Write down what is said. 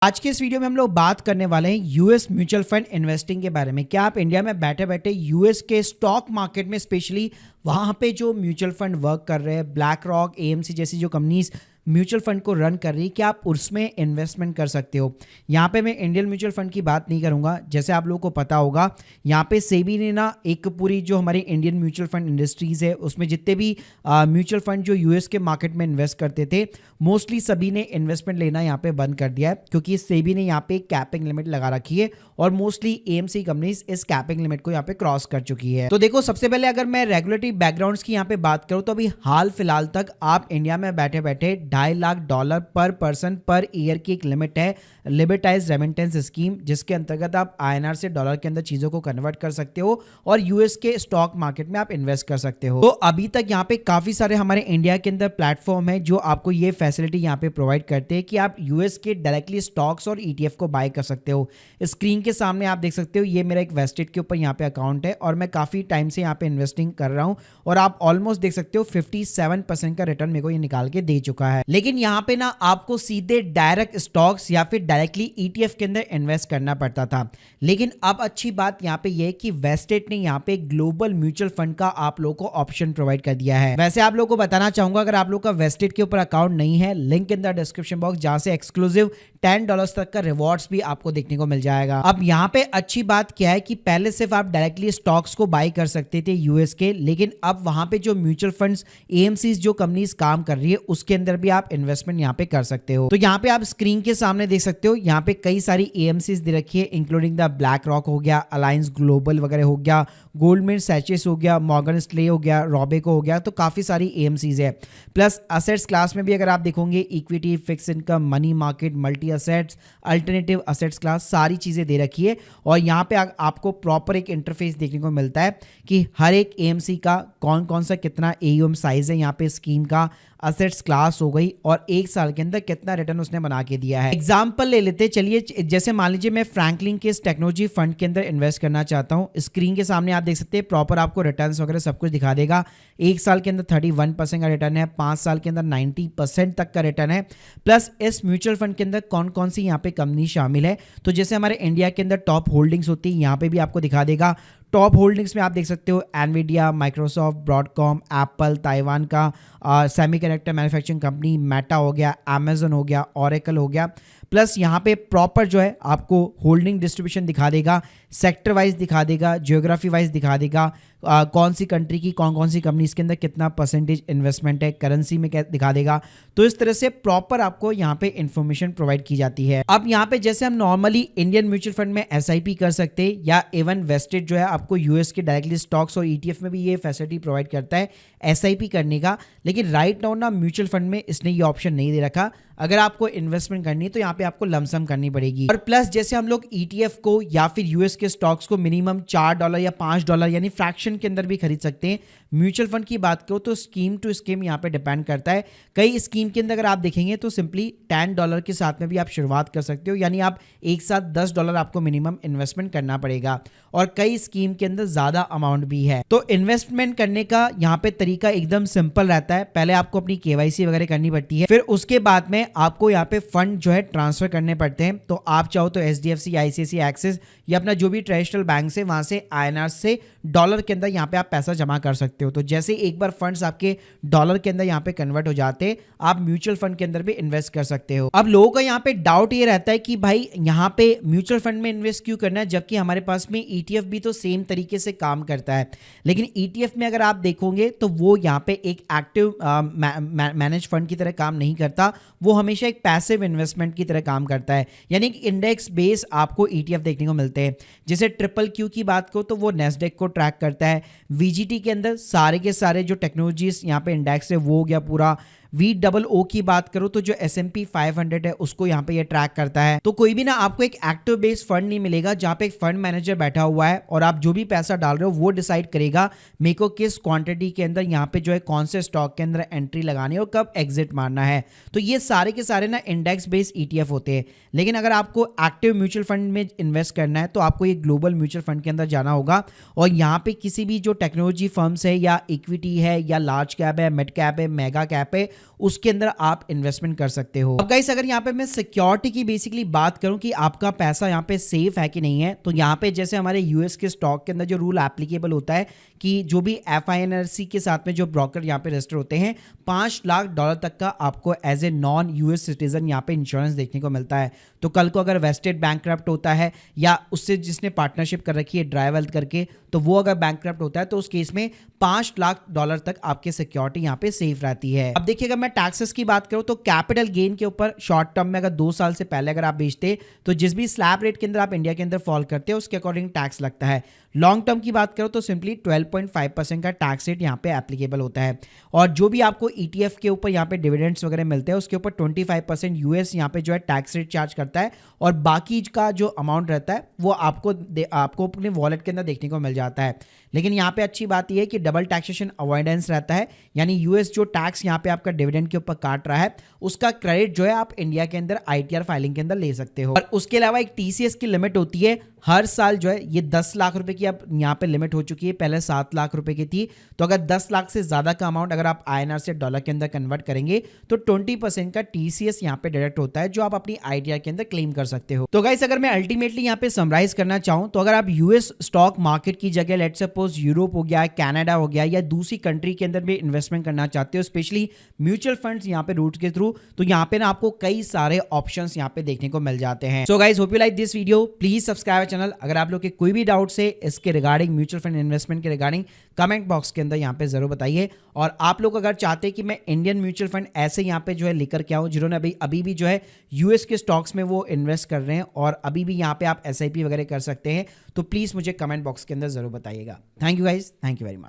आज के इस वीडियो में हम लोग बात करने वाले हैं यूएस म्यूचुअल फंड इन्वेस्टिंग के बारे में। क्या आप इंडिया में बैठे बैठे यूएस के स्टॉक मार्केट में स्पेशली वहाँ पे जो म्यूचुअल फंड वर्क कर रहे हैं, ब्लैक रॉक, एएमसी जैसी जो कंपनीज म्यूचुअल फंड को रन कर रही है, क्या आप उसमें इन्वेस्टमेंट कर सकते हो। यहाँ पे मैं इंडियन म्यूचुअल फंड की बात नहीं करूँगा। जैसे आप लोगों को पता होगा, यहाँ पे सेबी ने ना एक पूरी जो हमारी इंडियन म्यूचुअल फंड इंडस्ट्रीज़ है उसमें जितने भी म्यूचुअल फंड जो यूएस के मार्केट में इन्वेस्ट करते थे, मोस्टली सभी ने इन्वेस्टमेंट लेना यहाँ पे बंद कर दिया है, क्योंकि सेबी ने यहाँ पे एक कैपिंग लिमिट लगा रखी है और मोस्टली एएमसी कंपनीज इस कैपिंग लिमिट को यहाँ पे क्रॉस कर चुकी है। तो देखो, सबसे पहले अगर मैं रेगुलेटरी बैकग्राउंड्स की यहाँ पे बात करूँ तो अभी हाल फिलहाल तक आप इंडिया में बैठे बैठे $2.5 लाख पर पर्सन पर ईयर की एक लिमिट है, लिबर्टाइज रेमिटेंस स्कीम, जिसके अंतर्गत आप आईएनआर से डॉलर के अंदर चीजों को कन्वर्ट कर सकते हो और यूएस के स्टॉक मार्केट में आप इन्वेस्ट कर सकते हो। तो अभी तक यहाँ पे काफी सारे हमारे इंडिया के अंदर प्लेटफॉर्म है जो आपको ये फैसिलिटी यहाँ पे प्रोवाइड करते हैं कि आप यूएस के डायरेक्टली स्टॉक्स और ईटीएफ को बाय कर सकते हो। स्क्रीन के सामने आप देख सकते हो, ये मेरा एक वेस्टेड के ऊपर यहाँ पे अकाउंट है और मैं काफी टाइम से यहाँ पे इन्वेस्टिंग कर रहा हूँ और आप ऑलमोस्ट देख सकते हो 57% का रिटर्न मेरे को ये निकाल के दे चुका है। लेकिन यहाँ पे ना आपको सीधे डायरेक्ट स्टॉक्स या फिर डायरेक्टली ईटीएफ के अंदर इन्वेस्ट करना पड़ता था। लेकिन अब अच्छी बात यहाँ पे ये है कि वेस्टेड ने यहाँ पे ग्लोबल म्यूचुअल फंड का आप लोगों को ऑप्शन प्रोवाइड कर दिया है। वैसे आप लोगों को बताना चाहूंगा, अगर आप लोग का वेस्टेड के ऊपर अकाउंट नहीं है, link in the description box, जहां से एक्सक्लूसिव $10 तक का रिवॉर्ड्स भी आपको देखने को मिल जाएगा। अब यहाँ पे अच्छी बात क्या है कि पहले सिर्फ आप डायरेक्टली स्टॉक्स को बाय कर सकते थे यूएस के, लेकिन अब वहां पे जो म्यूचुअल फंड्स एएमसीज जो कंपनीज काम कर रही है उसके अंदर भी आप इन्वेस्टमेंट यहाँ पे कर सकते हो। तो यहाँ पे आप स्क्रीन के सामने देख सकते हो, यहाँ पे कई सारी एएमसीज दे रखी है, इंक्लूडिंग द ब्लैक रॉक हो गया, अलायंस ग्लोबल वगैरह हो गया, गोल्डमैन सैचेस हो गया, मॉर्गन स्टैनली हो गया, रॉबेको हो गया। तो काफी सारी एएमसीज है। प्लस असेट्स क्लास में भी अगर आप देखोगे, equity, fix income, money market, multi assets, alternative assets class, सारी चीजें दे रखी है। और यहाँ पे आपको प्रॉपर एक इंटरफेस देखने को मिलता है कि हर एक एएमसी का कौन कौन सा कितना एयूएम साइज है, यहाँ पे स्कीम का, असेट्स क्लास हो गई और एक साल के अंदर कितना रिटर्न उसने बना के दिया है। एग्जाम्पल ले लेते चलिए, जैसे मान लीजिए मैं फ्रैंकलिन के इस टेक्नोलॉजी फंड के अंदर इन्वेस्ट करना चाहता हूँ। स्क्रीन के सामने आप देख सकते हैं, प्रॉपर आपको रिटर्न्स वगैरह सब कुछ दिखा देगा। एक साल के अंदर 31% का रिटर्न है, 5 साल के अंदर 90% तक का रिटर्न है। प्लस इस म्यूचुअल फंड के अंदर कौन कौन सी यहाँ पे कंपनी शामिल है, तो जैसे हमारे इंडिया के अंदर टॉप होल्डिंग्स होती है, यहाँ पे भी आपको दिखा देगा। टॉप होल्डिंग्स में आप देख सकते हो Nvidia, Microsoft, Broadcom, Apple, Taiwan का सेमीकंडक्टर मैन्युफैक्चरिंग कंपनी, मेटा हो गया, अमेजन हो गया, ओरेकल हो गया। प्लस यहाँ पे प्रॉपर जो है आपको होल्डिंग डिस्ट्रीब्यूशन दिखा देगा, सेक्टर वाइज दिखा देगा, जियोग्राफी वाइज दिखा देगा, कौन सी कंट्री की कौन कौन सी कंपनी इसके अंदर कितना परसेंटेज इन्वेस्टमेंट है, करेंसी में क्या दिखा देगा। तो इस तरह से प्रॉपर आपको यहाँ पे इंफॉर्मेशन प्रोवाइड की जाती है। अब यहाँ पे जैसे हम नॉर्मली इंडियन म्यूचुअल फंड में एसआईपी कर सकते हैं, या इवन वेस्टेड जो है आपको यूएस के डायरेक्टली स्टॉक्स और ईटीएफ में भी ये फैसिलिटी प्रोवाइड करता है एसआईपी करने का। लेकिन राइट नाउ ना म्यूचुअल फंड में इसने ये ऑप्शन नहीं दे रखा। अगर आपको इन्वेस्टमेंट करनी है तो यहाँ पे आपको लमसम करनी पड़ेगी। और प्लस जैसे हम लोग ईटीएफ को या फिर यूएस के स्टॉक्स को मिनिमम $4 या $5 यानी फ्रैक्शन के अंदर भी खरीद सकते हैं। म्यूचुअल फंड की बात करो तो स्कीम टू स्कीम यहाँ पे डिपेंड करता है। कई स्कीम के अंदर अगर आप देखेंगे तो सिंपली $10 के साथ में भी आप शुरुआत कर सकते हो, यानी आप एक साथ $10 आपको मिनिमम इन्वेस्टमेंट करना पड़ेगा। और कई स्कीम के अंदर ज्यादा अमाउंट भी है। तो इन्वेस्टमेंट करने का यहाँ पे तरीका एकदम सिंपल रहता है। पहले आपको अपनी केवाईसी वगैरह करनी पड़ती है, फिर उसके बाद में आपको यहाँ पे फंड जो है ट्रांसफर करने पड़ते हैं। तो आप चाहो तो एचडीएफसी, आईसीआईसीआई, एक्सिस या अपना जो भी ट्रेडिशनल बैंक से, वहां से आईएनआर से डॉलर के अंदर यहाँ पे आप पैसा जमा कर सकते हो। तो जैसे एक बार फंड्स आपके डॉलर के अंदर यहाँ पे कन्वर्ट हो जाते हैं, आप म्यूचुअल फंड के अंदर भी इन्वेस्ट कर सकते हो। अब लोगों का यहाँ पे डाउट ये रहता है कि भाई यहाँ पे म्यूचुअल फंड में इन्वेस्ट क्यों करना है, जबकि हमारे पास में ईटीएफ भी तो सेम तरीके से काम करता है। लेकिन ईटीएफ में अगर आप देखोगे तो वो यहाँ पे एक एक्टिव मैनेज फंड की तरह काम नहीं करता, वो हमेशा एक पैसिव इन्वेस्टमेंट की तरह काम करता है। यानी कि इंडेक्स बेस आपको ईटीएफ देखने को मिलते हैं। जैसे ट्रिपल क्यू की बात करो तो वो नेस्डेक को ट्रैक करता है। वीजीटी के अंदर सारे के सारे जो टेक्नोलॉजीज यहाँ पे इंडेक्स है वो हो गया पूरा। VOO की बात करो तो जो S&P 500 है उसको यहाँ पे ये ट्रैक करता है। तो कोई भी ना आपको एक एक्टिव बेस्ड फंड नहीं मिलेगा जहाँ पे एक फंड मैनेजर बैठा हुआ है और आप जो भी पैसा डाल रहे हो वो डिसाइड करेगा मेरे को किस क्वांटिटी के अंदर यहाँ पे जो है कौन से स्टॉक के अंदर एंट्री लगानी है और कब एग्जिट मारना है। तो ये सारे के सारे ना इंडेक्स बेस्ड ETF होते हैं। लेकिन अगर आपको एक्टिव म्यूचुअल फंड में इन्वेस्ट करना है तो आपको ये ग्लोबल म्यूचुअल फंड के अंदर जाना होगा और यहाँ पे किसी भी जो टेक्नोलॉजी फर्म्स है या इक्विटी है या लार्ज कैप है, मिड कैप है, मेगा कैप है, उसके अंदर आप इन्वेस्टमेंट कर सकते हो। अब गाइस अगर यहाँ पे मैं सिक्योरिटी की बेसिकली बात करूं कि आपका पैसा यहाँ पे सेफ है कि नहीं है, तो यहाँ पे जैसे हमारे यूएस के स्टॉक के अंदर जो रूल एप्लीकेबल होता है कि जो भी FINRA के साथ में जो ब्रोकर यहाँ पे रजिस्टर होते हैं, $5 लाख तक का आपको as a non US citizen यहाँ पे इंश्योरेंस देखने को मिलता है। तो कल को अगर वेस्टेड बैंकक्रप्ट होता है या उससे जिसने पार्टनरशिप कर रखी है ड्राई वेल्थ करके, तो वो अगर बैंकक्रप्ट होता है तो उस केस में $5 लाख तक आपकी सिक्योरिटी यहाँ पे सेफ रहती है। अब देखिए अगर मैं टैक्सेस की बात करूं तो कैपिटल गेन के ऊपर शॉर्ट टर्म में अगर 2 साल से पहले अगर आप बेचते तो जिस भी स्लैब रेट के अंदर आप इंडिया के अंदर फॉल करते हो उसके अकॉर्डिंग टैक्स लगता है। लॉन्ग टर्म की बात करो तो सिंपली 12.5% का टैक्स रेट यहाँ पे एप्लीकेबल होता है। और जो भी आपको ETF के ऊपर यहाँ पे डिविडेंड्स वगैरह मिलते हैं उसके ऊपर 25% यूएस यहाँ पे जो है टैक्स रेट चार्ज करता है, और बाकी का जो अमाउंट रहता है वो आपको अपने वॉलेट के अंदर देखने को मिल जाता है। लेकिन यहाँ पे अच्छी बात यह है कि डबल टैक्सेशन अवॉइडेंस रहता है, यानी यूएस जो टैक्स यहाँ पे आपका डिविडेंड के ऊपर काट रहा है उसका क्रेडिट जो है आप इंडिया के अंदर ITR फाइलिंग के अंदर ले सकते हो। और उसके अलावा एक TCS की लिमिट होती है हर साल जो है, ये 10 लाख रुपए की अब यहाँ पे लिमिट हो चुकी है, पहले 7 लाख रुपए की थी। तो अगर 10 लाख से ज्यादा का अमाउंट अगर आप INR से डॉलर के अंदर कन्वर्ट करेंगे तो 20% का TCS यहाँ पे डायरेक्ट होता है जो आप अपनी ITR के अंदर क्लेम कर सकते हो। तो गाइस अगर मैं अल्टीमेटली यहाँ पे समराइज करना चाहूँ तो अगर आप यूएस स्टॉक मार्केट की जगह लेट्स सपोज यूरोप हो गया, कनाडा हो गया या दूसरी कंट्री के अंदर भी इन्वेस्टमेंट करना चाहते हो स्पेशली म्यूचुअल फंड्स यहाँ पे रूट के थ्रू, तो यहाँ पे ना आपको कई सारे ऑप्शंस यहाँ पे देखने को मिल जाते हैं। So guys hope you like this video, please subscribe channel. अगर आप लोग के कोई भी डाउट्स है इसके रिगार्डिंग म्यूचुअल फंड इन्वेस्टमेंट के रिगार्डिंग कमेंट बॉक्स के अंदर यहाँ पे जरूर बताइए। और आप लोग अगर चाहते हैं कि मैं इंडियन म्यूचुअल फंड ऐसे यहाँ पे जो है लेकर के आऊँ जिन्होंने अभी भी जो है यूएस के स्टॉक्स में वो इन्वेस्ट कर रहे हैं और अभी भी यहाँ पे आप SIP वगैरह कर सकते हैं, तो प्लीज मुझे कमेंट बॉक्स के अंदर जरूर बताइएगा। Thank you guys, thank you very much.